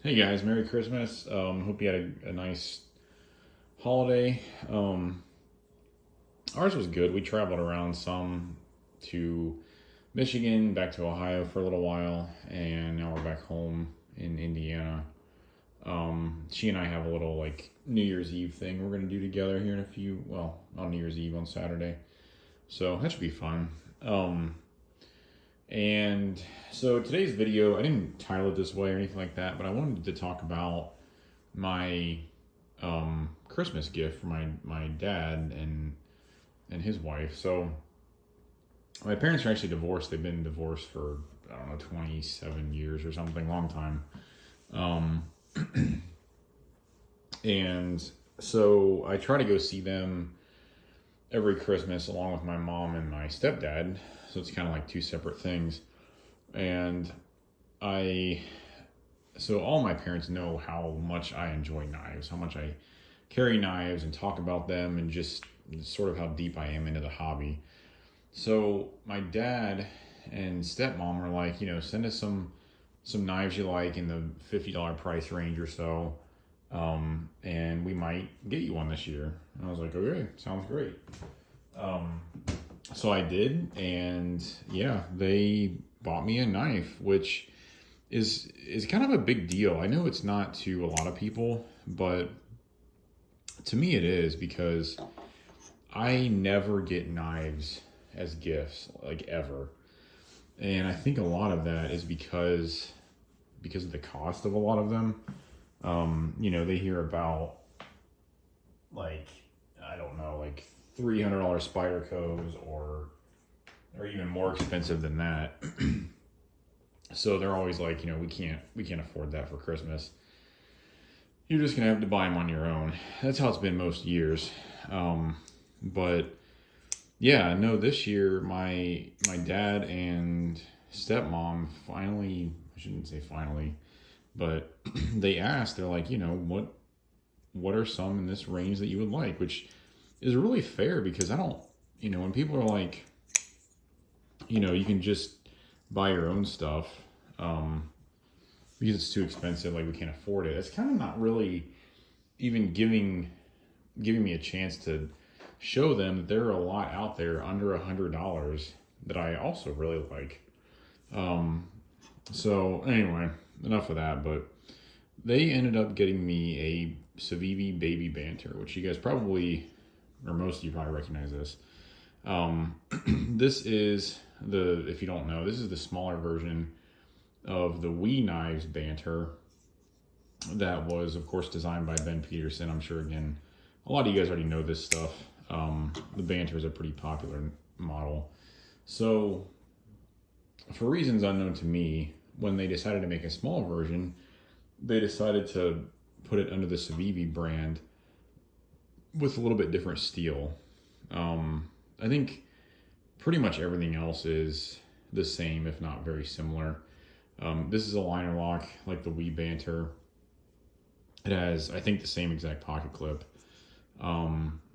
Hey guys, Merry Christmas. Hope you had a nice holiday. Ours was good. We traveled around some to Michigan, back to Ohio for a little while, and now we're back home in Indiana. She and I have a little like New Year's Eve thing we're gonna do together here in on New Year's Eve on Saturday. So that should be fun. And so today's video, I didn't title it this way or anything like that, but I wanted to talk about my Christmas gift for my dad and his wife. So my parents are actually divorced. They've been divorced for I don't know 27 years or something, long time. And so I try to go see them every Christmas along with my mom and my stepdad. So it's kind of like two separate things. And so all my parents know how much I enjoy knives, how much I carry knives and talk about them, and just sort of how deep I am into the hobby. So my dad and stepmom are like, send us some knives you like in the $50 price range or so, and we might get you one this year. And I was like, okay, sounds great. So I did, and yeah, they bought me a knife, which is kind of a big deal. I know it's not to a lot of people, but to me it is, because I never get knives as gifts, like, ever. And I think a lot of that is because of the cost of a lot of them. They hear about, like, I don't know, like $300 Spydercos or even more expensive than that. So they're always like, we can't afford that for Christmas. You're just gonna have to buy them on your own. That's how it's been most years. But yeah, no, this year my dad and stepmom finally, I shouldn't say finally, but they asked, they're like, what are some in this range that you would like? Which is really fair, because I don't, when people are like, you can just buy your own stuff, because it's too expensive, like we can't afford it. It's kind of not really even giving me a chance to show them that there are a lot out there under $100 that I also really like. So anyway, enough of that, but they ended up getting me a Civivi baby Banter, which you guys probably, or most of you probably recognize this. This is if you don't know, this is the smaller version of the Wee Knives Banter that was, of course, designed by Ben Peterson. I'm sure, again, a lot of you guys already know this stuff. The Banter is a pretty popular model. So, for reasons unknown to me, when they decided to make a small version, they decided to put it under the Civivi brand with a little bit different steel. I think pretty much everything else is the same, if not very similar. This is a liner lock like the Wee Banter. It has, I think, the same exact pocket clip.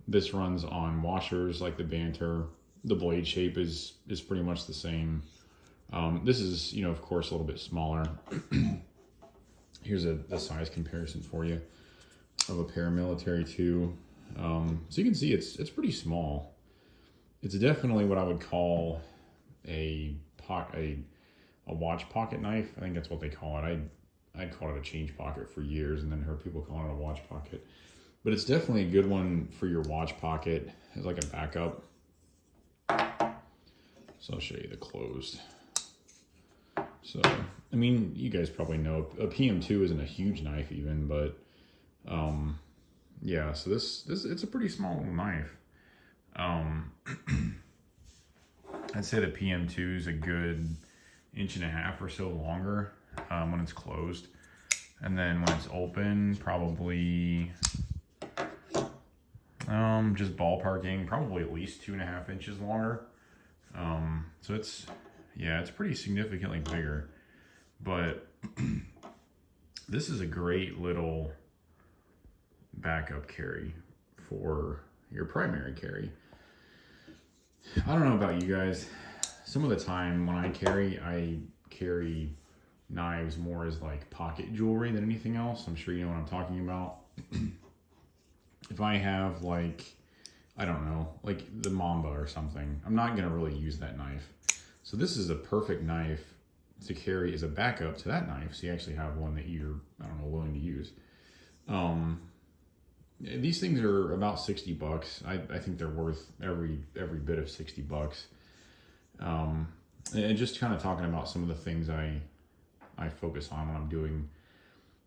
This runs on washers like the Banter. The blade shape is pretty much the same. This is, of course, a little bit smaller. Here's a size comparison for you of a paramilitary 2. So you can see it's pretty small. It's definitely what I would call a watch pocket knife. I think that's what they call it. I'd called it a change pocket for years, and then heard people calling it a watch pocket. But it's definitely a good one for your watch pocket as like a backup. So I'll show you the closed. So, I mean, you guys probably know a PM2 isn't a huge knife even, but yeah, so this it's a pretty small little knife. I'd say the PM2 is a good 1.5 inches or so longer when it's closed, and then when it's open, probably just ballparking, probably at least 2.5 inches longer. So it's pretty significantly bigger, but this is a great little backup carry for your primary carry. I don't know about you guys. Some of the time when I carry knives more as like pocket jewelry than anything else. I'm sure you know what I'm talking about. If I have like, I don't know, like the Mamba or something, I'm not gonna really use that knife. So this is a perfect knife to carry as a backup to that knife. So you actually have one that you're, I don't know, willing to use. These things are about 60 bucks. I think they're worth every bit of 60 bucks. And just kind of talking about some of the things I focus on when I'm doing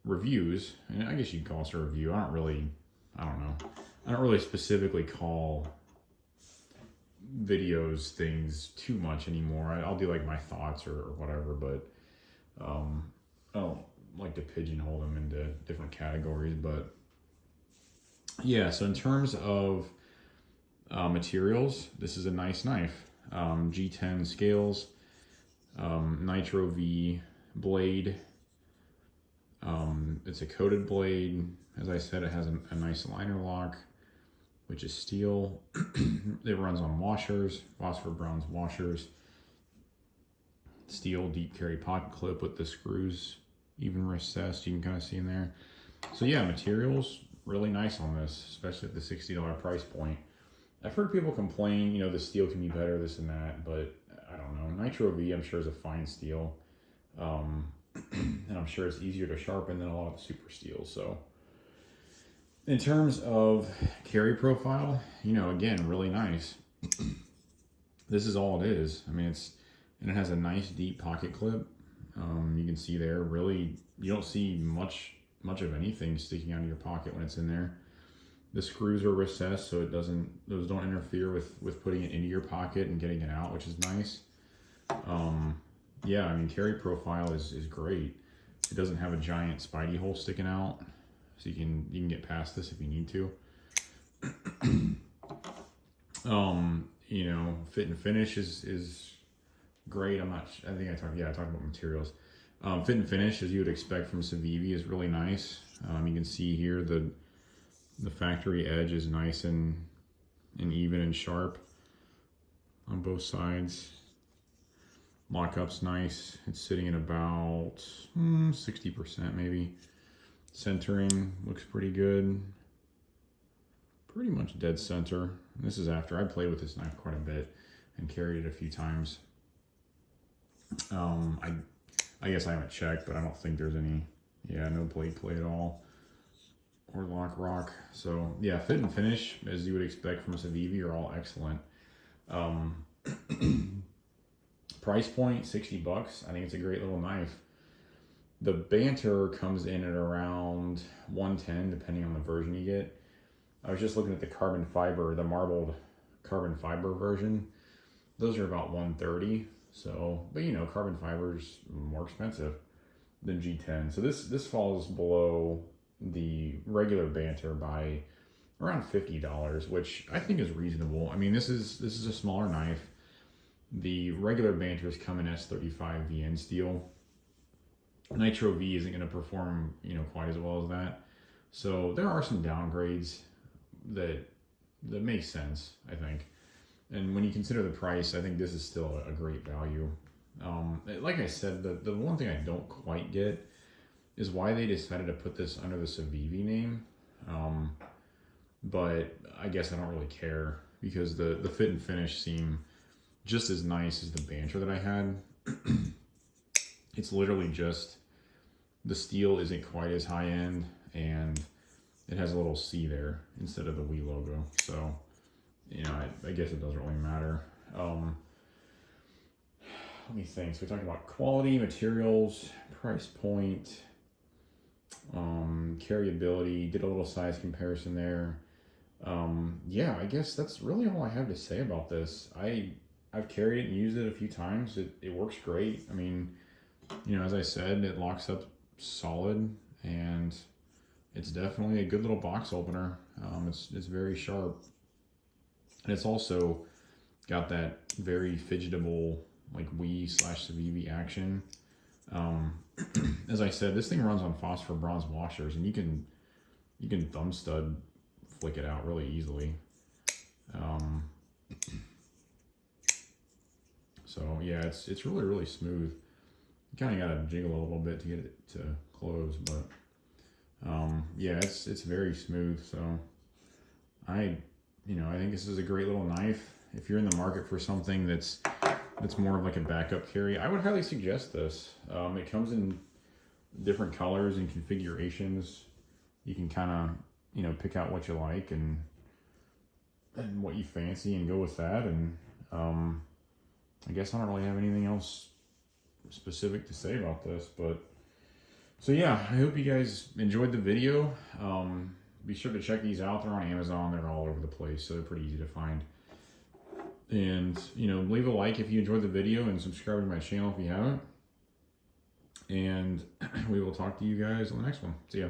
reviews, and I guess you'd call this a review. I don't know. I don't really specifically call videos things too much anymore. I'll do like my thoughts or whatever, but I don't like to pigeonhole them into different categories. But yeah, so in terms of materials, this is a nice knife. G10 scales, Nitro V blade. It's a coated blade. As I said, it has a nice liner lock, which is steel. It runs on washers, phosphor bronze washers. Steel deep carry pocket clip with the screws even recessed. You can kind of see in there. So yeah, materials really nice on this, especially at the $60 price point. I've heard people complain, the steel can be better, this and that, but I don't know. Nitro V, I'm sure, is a fine steel. And I'm sure it's easier to sharpen than a lot of the super steels. So in terms of carry profile, again, really nice. This is all it is. I mean, and it has a nice deep pocket clip. You can see there, really, you don't see much of anything sticking out of your pocket when it's in there. The screws are recessed, so those don't interfere with putting it into your pocket and getting it out, which is nice. Yeah, I mean, carry profile is great. It doesn't have a giant spidey hole sticking out, so you can get past this if you need to. Fit and finish is great. I talked about materials. Fit and finish, as you would expect from Civivi, is really nice. You can see here the factory edge is nice and even and sharp on both sides. Lockup's nice. It's sitting at about 60% maybe. Centering looks pretty good. Pretty much dead center. This is after I played with this knife quite a bit and carried it a few times. I guess I haven't checked, but I don't think there's any, no blade play at all. Or lock rock. So yeah, fit and finish, as you would expect from Civivi, are all excellent. Price point, 60 bucks. I think it's a great little knife. The Banter comes in at around 110, depending on the version you get. I was just looking at the carbon fiber, the marbled carbon fiber version. Those are about 130. So, but carbon fiber is more expensive than G10. So this falls below the regular Banter by around $50, which I think is reasonable. I mean, this is a smaller knife. The regular Banters come in S35 VN steel. Nitro V isn't going to perform, quite as well as that. So there are some downgrades that make sense, I think. And when you consider the price, I think this is still a great value. Like I said, the one thing I don't quite get is why they decided to put this under the Civivi name. But I guess I don't really care, because the fit and finish seem just as nice as the Banter that I had. It's literally just the steel isn't quite as high end, and it has a little C there instead of the Wii logo. So, I guess it doesn't really matter. Let me think. So we talked about quality, materials, price point, carryability, did a little size comparison there. Yeah, I guess that's really all I have to say about this. I've carried it and used it a few times. It works great. I mean, as I said, it locks up solid, and it's definitely a good little box opener. It's very sharp, and it's also got that very fidgetable, like Wii/Civivi action. As I said, this thing runs on phosphor bronze washers, and you can thumb stud flick it out really easily. So yeah, it's really, really smooth. You kind of got to jiggle a little bit to get it to close, but yeah, it's very smooth. So I think this is a great little knife. If you're in the market for something that's more of like a backup carry, I would highly suggest this. It comes in different colors and configurations. You can kind of pick out what you like and what you fancy and go with that. And I guess I don't really have anything else specific to say about this, but so yeah, I hope you guys enjoyed the video. Be sure to check these out. They're on Amazon. They're all over the place, so they're pretty easy to find. And leave a like if you enjoyed the video, and subscribe to my channel if you haven't. And we will talk to you guys on the next one. See ya.